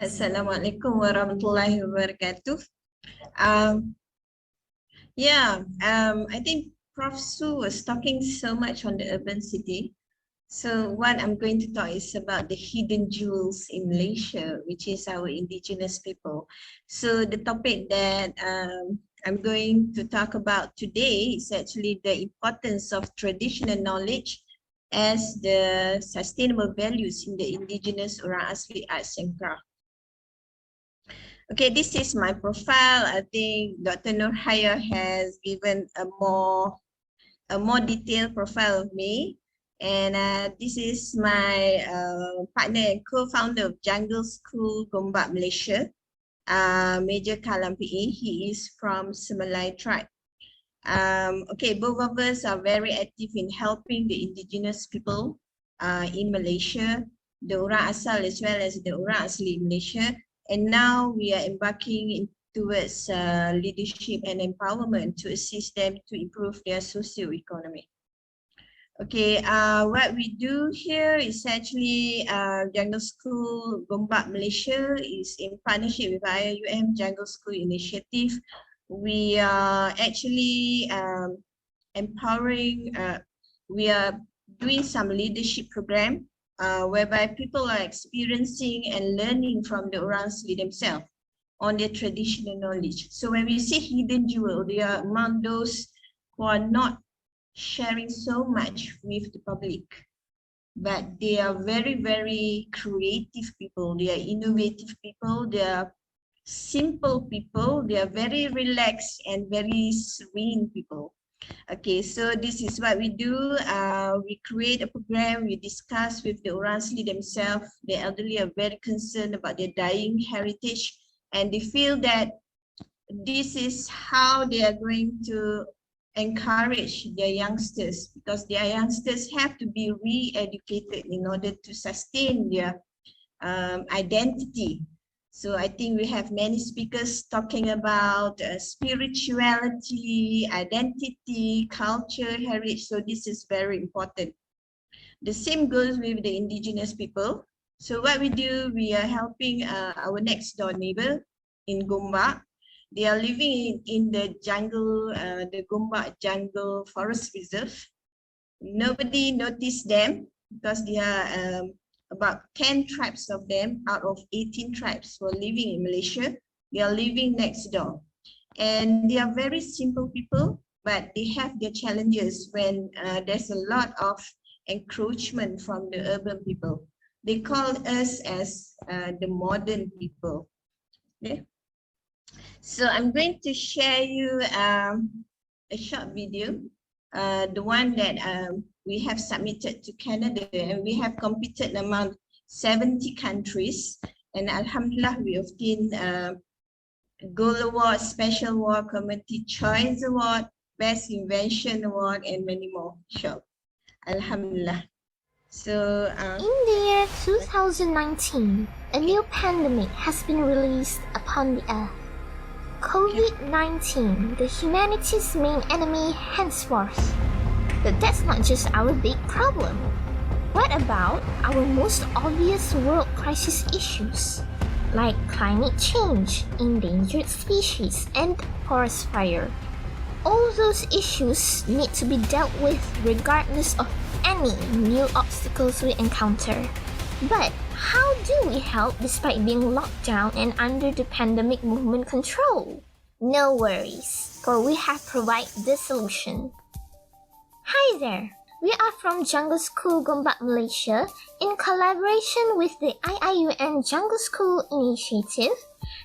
Assalamualaikum warahmatullahi wabarakatuh. Um, I think Prof. Su was talking so much on the urban city. So what I'm going to talk is about the hidden jewels in Malaysia, which is our indigenous people. So the topic that I'm going to talk about today is actually the importance of traditional knowledge as the sustainable values in the indigenous Orang Asli arts and craft. Okay, this is my profile. I think Dr. Nurhaya has given a more detailed profile of me. And this is my partner and co-founder of Jungle School Gombak Malaysia, Major Kalam PE. He is from Semelai tribe. Okay, both of us are very active in helping the indigenous people in Malaysia, the Orang Asal as well as the Orang Asli in Malaysia. And now we are embarking towards leadership and empowerment to assist them to improve their socio-economy. Okay, what we do here is actually Jungle School Gombak Malaysia is in partnership with IIUM Jungle School Initiative. We are actually empowering, we are doing some leadership program whereby people are experiencing and learning from the Orang Asli themselves on their traditional knowledge. So when we say hidden jewel, they are among those who are not sharing so much with the public, but they are very, very creative people. They are innovative people. They are simple people. They are very relaxed and very serene people. Okay, so this is what we do. We create a program, we discuss with the Orang Asli themselves. The elderly are very concerned about their dying heritage, and they feel that this is how they are going to encourage their youngsters, because their youngsters have to be re-educated in order to sustain their identity. So I think we have many speakers talking about spirituality, identity, culture, heritage. So this is very important. The same goes with the indigenous people. So what we do, we are helping our next door neighbor in Gombak. They are living in the jungle, the Gombak Jungle Forest Reserve. Nobody noticed them because they are about 10 tribes of them out of 18 tribes who are living in Malaysia. They are living next door. And they are very simple people, but they have their challenges when there's a lot of encroachment from the urban people. They call us as the modern people. Okay? So I'm going to share you a short video, the one that we have submitted to Canada, and we have competed among 70 countries, and Alhamdulillah we obtained Gold Award, Special Award, Community Choice Award, Best Invention Award, and many more. Sure. Alhamdulillah. So in the year 2019, a new pandemic has been released upon the earth. COVID-19, the humanity's main enemy henceforth. But that's not just our big problem. What about our most obvious world crisis issues, like climate change, endangered species, and forest fire? All those issues need to be dealt with regardless of any new obstacles we encounter. But how do we help despite being locked down and under the pandemic movement control? No worries, for we have provided the solution. Hi there, we are from Jungle School Gombak Malaysia in collaboration with the IIUM Jungle School Initiative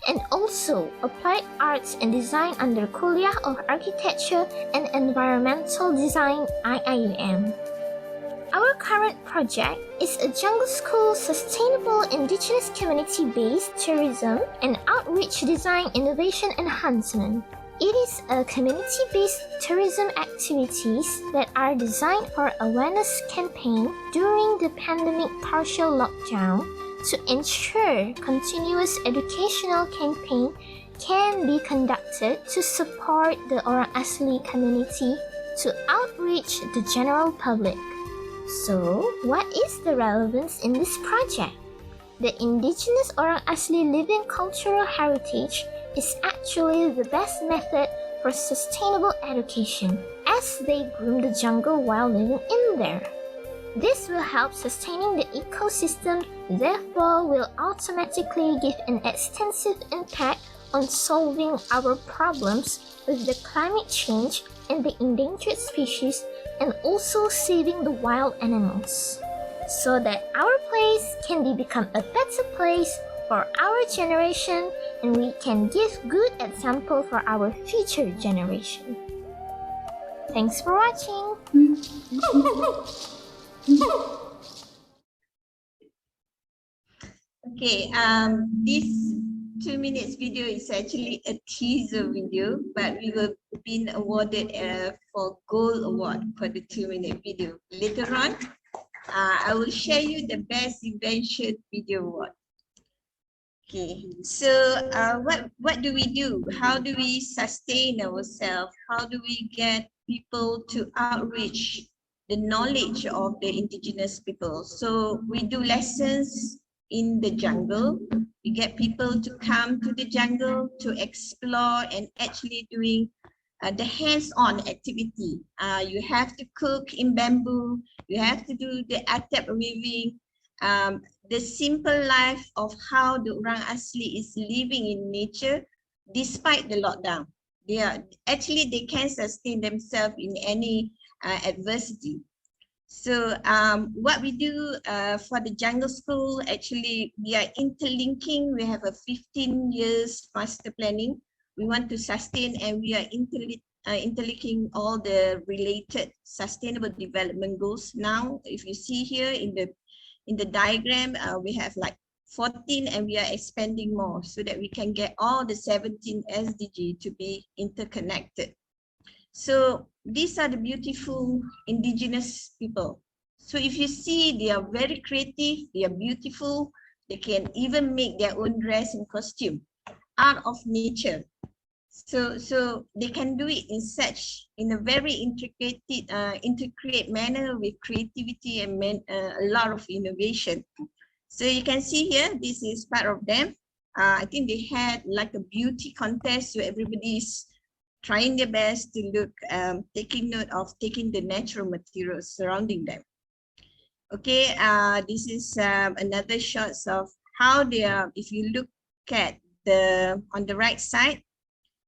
and also Applied Arts and Design under Kuliah of Architecture and Environmental Design IIUM. Our current project is a Jungle School Sustainable Indigenous Community-Based Tourism and Outreach Design Innovation Enhancement. It is a community-based tourism activities that are designed for awareness campaign during the pandemic partial lockdown to ensure continuous educational campaign can be conducted to support the Orang Asli community to outreach the general public. So, what is the relevance in this project? The indigenous orang asli living cultural heritage is actually the best method for sustainable education, as they groom the jungle while living in there. This will help sustaining the ecosystem, therefore will automatically give an extensive impact on solving our problems with the climate change and the endangered species, and also saving the wild animals, so that our place can become a better place for our generation, and we can give good example for our future generation. Thanks for watching. Okay, this 2 minutes video is actually a teaser video, but we were being awarded for gold award for the 2-minute video. Later on, I will share you the best invention video award. Okay, so what do we do? How do we sustain ourselves? How do we get people to outreach the knowledge of the indigenous people? So we do lessons in the jungle. We get people to come to the jungle to explore and actually doing the hands-on activity. You have to cook in bamboo. You have to do the atap weaving. The simple life of how the orang asli is living in nature despite the lockdown. They can sustain themselves in any adversity. So what we do for the jungle school, actually we are interlinking. We have a 15 years master planning. We want to sustain, and we are interlinking all the related sustainable development goals. Now, if you see here in the diagram, we have like 14, and we are expanding more so that we can get all the 17 SDG to be interconnected. So these are the beautiful indigenous people. So if you see, they are very creative, they are beautiful, they can even make their own dress and costume out of nature. So they can do it in a very intricate manner with creativity and a lot of innovation. So you can see here, this is part of them. I think they had like a beauty contest, so everybody's trying their best to look, taking note of taking the natural materials surrounding them. Okay, this is another shots of how they are. If you look at on the right side,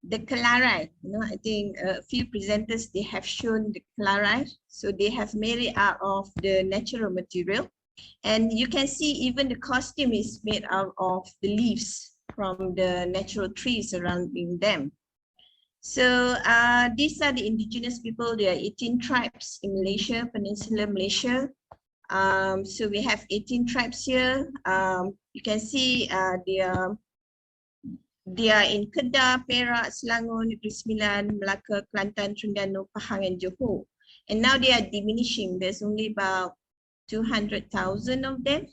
the kelarai, I think a few presenters, they have shown the kelarai. So they have made it out of the natural material. And you can see even the costume is made out of the leaves from the natural trees surrounding them. So these are the indigenous people. There are 18 tribes in Malaysia, Peninsular Malaysia. So we have 18 tribes here. You can see they are in Kedah, Perak, Selangor, Negeri Sembilan, Melaka, Kelantan, Terengganu, Pahang, and Johor. And now they are diminishing. There's only about 200,000 of them.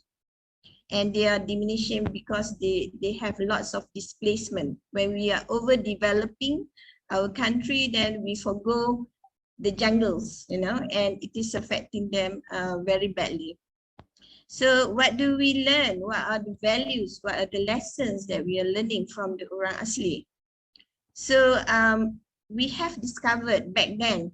And they are diminishing because they have lots of displacement. When we are overdeveloping our country, then we forgo the jungles, and it is affecting them very badly. So what do we learn? What are the values? What are the lessons that we are learning from the orang asli? So we have discovered back then,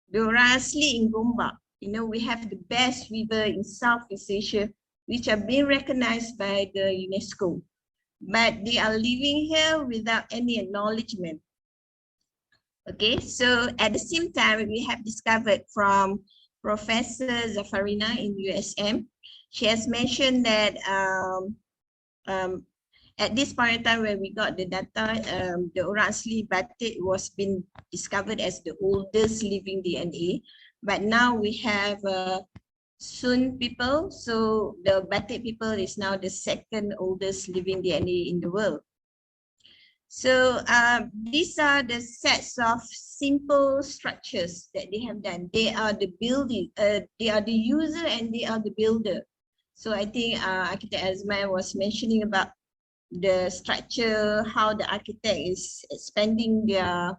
the orang asli in Gombak, we have the best river in Southeast Asia, which are being recognized by the UNESCO. But they are living here without any acknowledgement. Okay, so at the same time, we have discovered from Professor Zafarina in USM, she has mentioned that at this point in time when we got the data, the orang asli batik was been discovered as the oldest living DNA. But now we have Sun people, so the batik people is now the second oldest living DNA in the world. So these are the sets of simple structures that they have done. They are the building, they are the user, and they are the builder. So I think Architect Azman was mentioning about the structure, how the architect is expanding their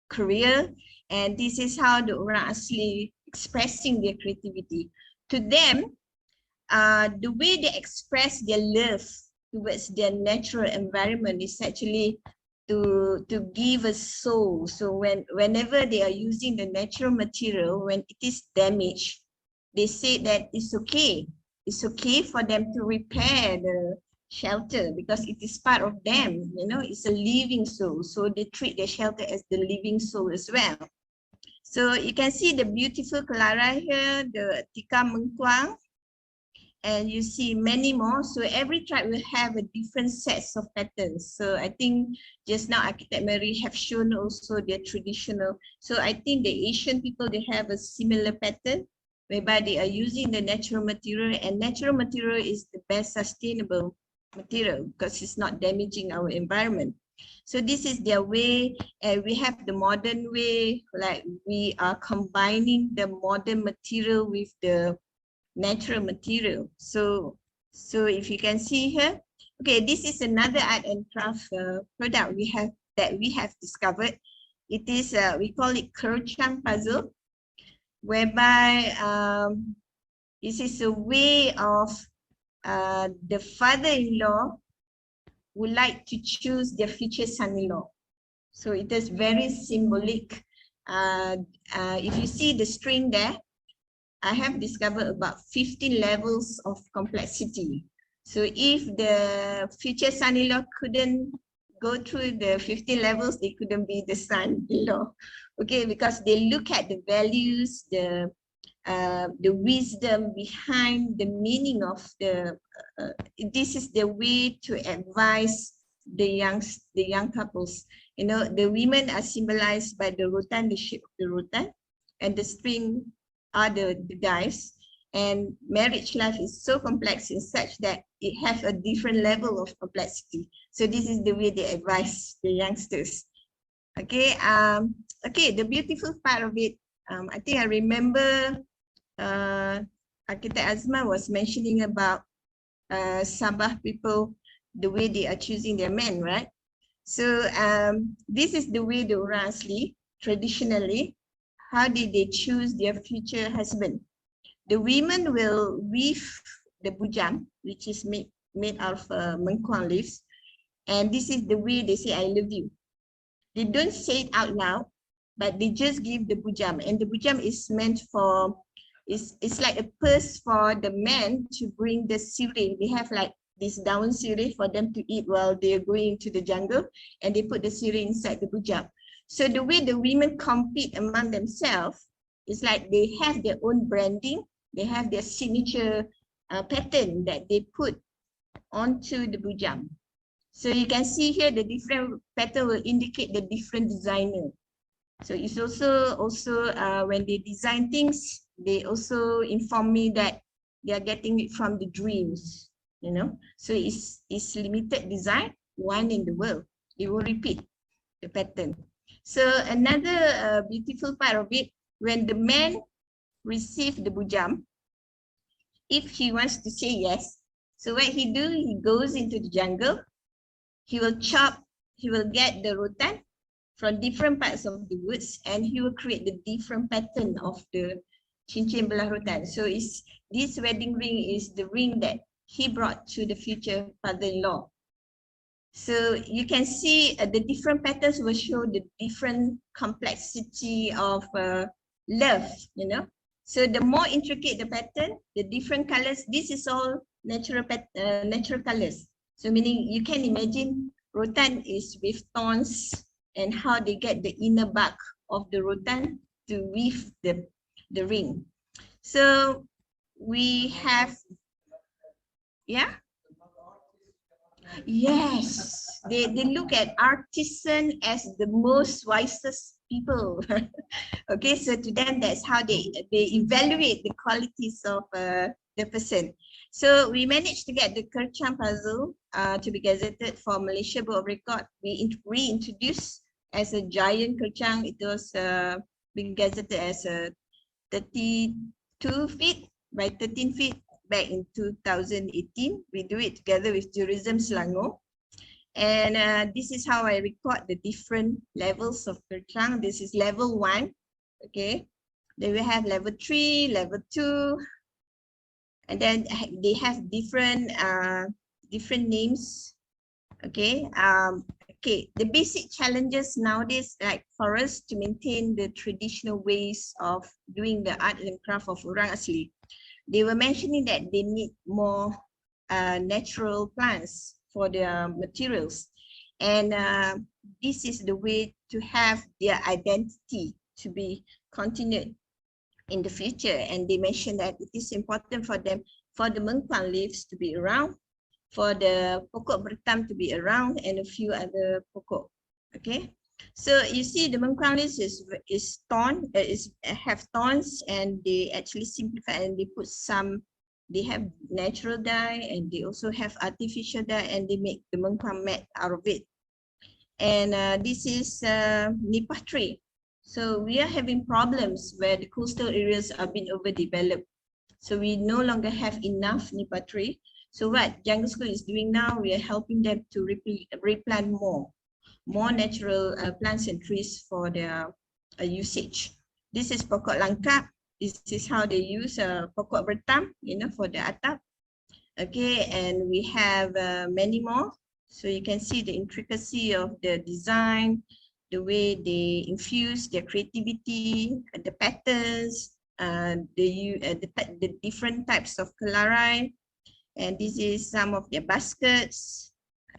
career, and this is how the orang asli expressing their creativity. To them, the way they express their love towards their natural environment is actually to give a soul. So whenever they are using the natural material, when it is damaged, they say that it's okay. It's okay for them to repair the shelter because it is part of them, you know, it's a living soul. So they treat the shelter as the living soul as well. So you can see the beautiful Clara here, the Tika Mengkuang, and you see many more. So every tribe will have a different sets of patterns. So I think just now Architect Mary have shown also their traditional. So I think the Asian people, they have a similar pattern whereby they are using the natural material, and natural material is the best sustainable material because it's not damaging our environment. So this is their way, and we have the modern way, like we are combining the modern material with the natural material. So if you can see here, okay, this is another art and craft product we have discovered. It is we call it Kerchang puzzle, whereby this is a way of the father-in-law would like to choose their future son-in-law. So it is very symbolic. If you see the string there, I have discovered about 15 levels of complexity. So if the future son-in-law couldn't go through the 15 levels, they couldn't be the son-in-law. Okay, because they look at the values, the wisdom behind the meaning of the, this is the way to advise the young couples. You know, the women are symbolized by the rotan, the shape of the rotan, and the string are the dice. And marriage life is so complex in such that it has a different level of complexity. So this is the way they advise the youngsters. Okay, okay, the beautiful part of it, I think I remember Architect Azma was mentioning about Sabah people, the way they are choosing their men, right? So this is the way the orang asli, traditionally, how did they choose their future husband? The women will weave the bujang, which is made out of mengkuang leaves. And this is the way they say, I love you. They don't say it out loud, but they just give the bujam. And the bujam is meant for, it's like a purse for the men to bring the sirih. They have like this down sirih for them to eat while they're going to the jungle, and they put the sirih inside the bujam. So the way the women compete among themselves is like they have their own branding, they have their signature pattern that they put onto the bujam. So you can see here the different pattern will indicate the different designer. So it's also when they design things, they also inform me that they are getting it from the dreams, you know. So it's limited design, one in the world. They will repeat the pattern. So another beautiful part of it, when the man receives the bujam, if he wants to say yes, so what he do, he goes into the jungle, he will chop, he will get the rotan from different parts of the woods, and he will create the different pattern of the cincin belah rotan. So this wedding ring is the ring that he brought to the future father-in-law. So you can see the different patterns will show the different complexity of love, you know. So the more intricate the pattern, the different colors, this is all natural colors. So meaning you can imagine rotan is with thorns, and how they get the inner bark of the rotan to weave the ring. So we have, yeah? Yes, they look at artisan as the most wisest people. Okay, so to them, that's how they evaluate the qualities of the person. So we managed to get the Kerchang puzzle to be gazetted for Malaysia Board of Record. We reintroduced as a giant Kerchang. It was being gazetted as a 32 feet by 13 feet back in 2018. We do it together with Tourism Selangor. And this is how I record the different levels of Kerchang. This is level 1, okay? Then we have level 3, level 2, And then they have different names. Okay. Okay. The basic challenges nowadays, like for us to maintain the traditional ways of doing the art and craft of orang asli, they were mentioning that they need more natural plants for their materials. And this is the way to have their identity to be continued in the future. And they mentioned that it is important for them, for the mengkuang leaves to be around, for the pokok bertam to be around, and a few other pokok. Okay, so you see the mengkuang leaves is have thorns, and they actually simplify and they put some. They have natural dye and they also have artificial dye, and they make the mengkuang mat out of it. And this is nipah tree. So we are having problems where the coastal areas are being overdeveloped. So we no longer have enough nipah tree. So what Jungle School is doing now, we are helping them to replant more natural plants and trees for their usage. This is pokok langkap. This is how they use pokok bertam, for the atap. Okay, and we have many more. So you can see the intricacy of the design, the way they infuse their creativity, the patterns, the different types of kelarai. And this is some of their baskets.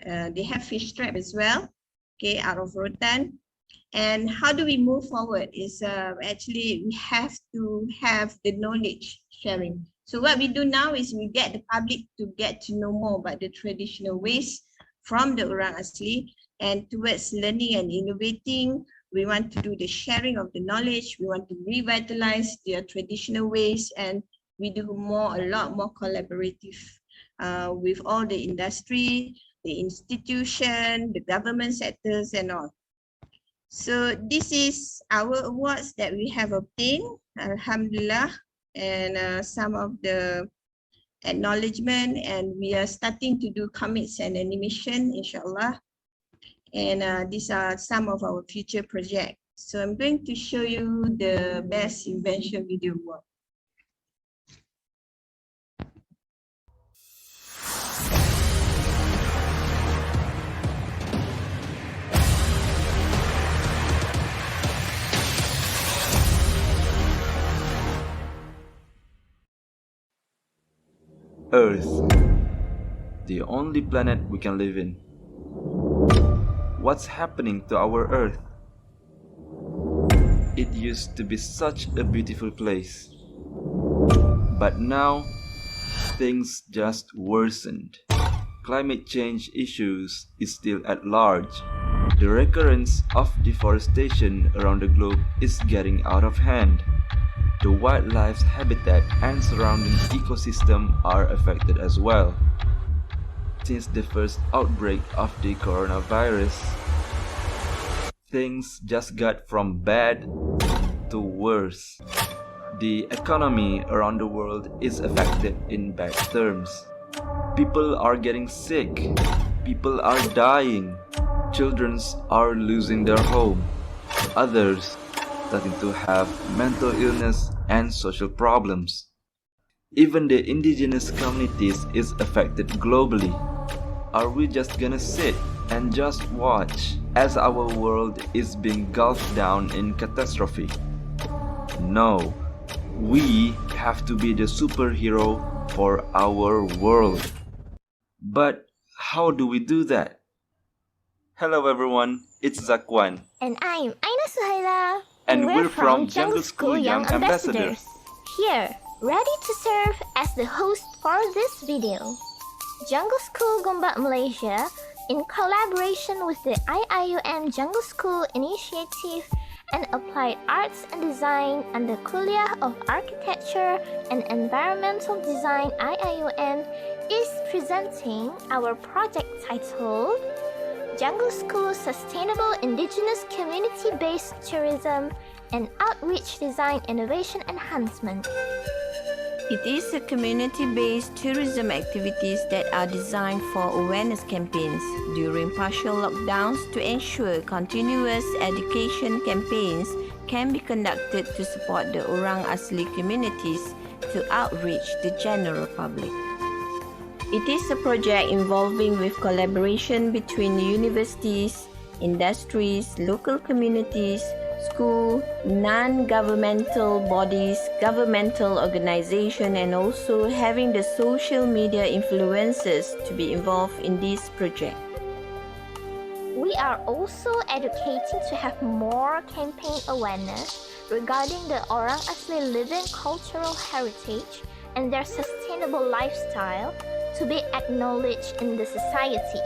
They have fish trap as well, okay, out of rotan. And how do we move forward is actually we have to have the knowledge sharing. So what we do now is we get the public to get to know more about the traditional ways from the orang asli, and towards learning and innovating, we want to do the sharing of the knowledge. We want to revitalize their traditional ways, and we do a lot more collaborative with all the industry, the institution, the government sectors and all. So this is our awards that we have obtained, Alhamdulillah, and some of the acknowledgement, and we are starting to do comics and animation, inshallah. And these are some of our future projects. So I'm going to show you the best invention video work. Earth, the only planet we can live in. What's happening to our Earth? It used to be such a beautiful place, but now things just worsened. Climate change issues is still at large. The recurrence of deforestation around the globe is getting out of hand. The wildlife's habitat and surrounding ecosystem are affected as well. Since the first outbreak of the coronavirus, things just got from bad to worse. The economy around the world is affected in bad terms. People are getting sick, people are dying, children are losing their home, others starting to have mental illness and social problems. Even the indigenous communities is affected globally. Are we just gonna sit and just watch as our world is being gulfed down in catastrophe? No, we have to be the superhero for our world. But how do we do that? Hello everyone, it's Zakwan. And I'm Aina Suhaila. And we're from Jungle School Young Ambassadors. Here, ready to serve as the host for this video. Jungle School Gombak Malaysia, in collaboration with the IIUM Jungle School Initiative and Applied Arts and Design under Kuliah of Architecture and Environmental Design IIUM, is presenting our project titled Jungle School Sustainable Indigenous Community-Based Tourism and Outreach Design Innovation Enhancement. It is a community-based tourism activities that are designed for awareness campaigns during partial lockdowns to ensure continuous education campaigns can be conducted to support the Orang Asli communities to outreach the general public. It is a project involving with collaboration between universities, industries, local communities, school, non-governmental bodies, governmental organization, and also having the social media influencers to be involved in this project. We are also educating to have more campaign awareness regarding the Orang Asli living cultural heritage and their sustainable lifestyle to be acknowledged in the society.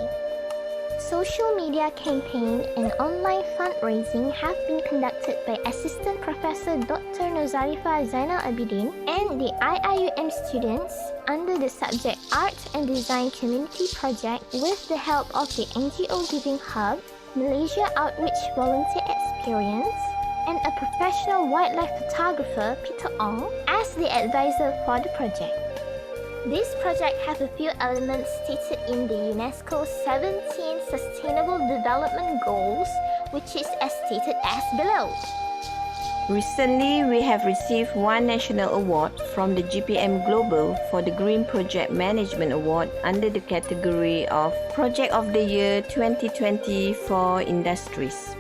Social media campaign and online fundraising have been conducted by Assistant Professor Dr. Norzalifa Zainal Abidin and the IIUM students under the subject Art and Design Community Project with the help of the NGO Giving Hub, Malaysia Outreach Volunteer Experience, and a professional wildlife photographer, Peter Ong, as the advisor for the project. This project has a few elements stated in the UNESCO 17 Sustainable Development Goals, which is as stated as below. Recently, we have received one national award from the GPM Global for the Green Project Management Award under the category of Project of the Year 2020 for Industries.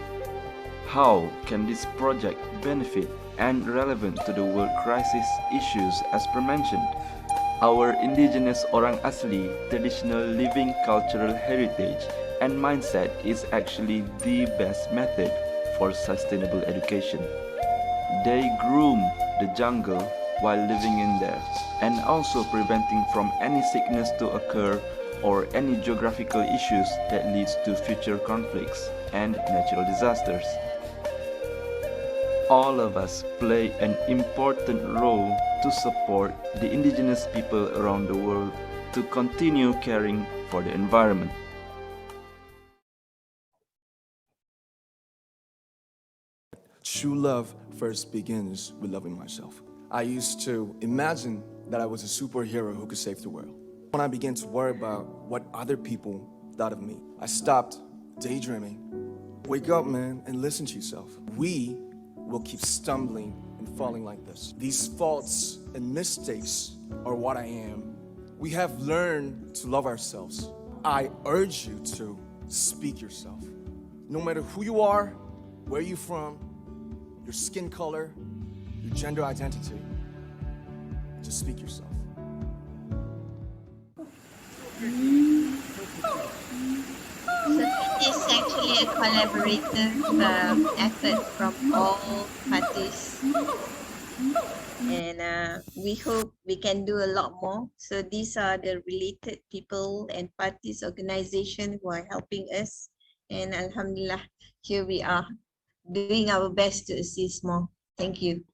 How can this project benefit and relevant to the world crisis issues as per mentioned? Our indigenous Orang Asli traditional living cultural heritage and mindset is actually the best method for sustainable education. They groom the jungle while living in there and also preventing from any sickness to occur or any geographical issues that leads to future conflicts and natural disasters. All of us play an important role to support the indigenous people around the world to continue caring for the environment. True love first begins with loving myself. I used to imagine that I was a superhero who could save the world. When I began to worry about what other people thought of me, I stopped daydreaming. Wake up, man, and listen to yourself. We will keep stumbling and falling like this. These faults and mistakes are what I am. We have learned to love ourselves. I urge you to speak yourself. No matter who you are, where you're from, your skin color, your gender identity, just speak yourself. So it is actually a collaborative effort from all parties, and we hope we can do a lot more. So these are the related people and parties, organizations who are helping us, and Alhamdulillah, here we are doing our best to assist more. Thank you.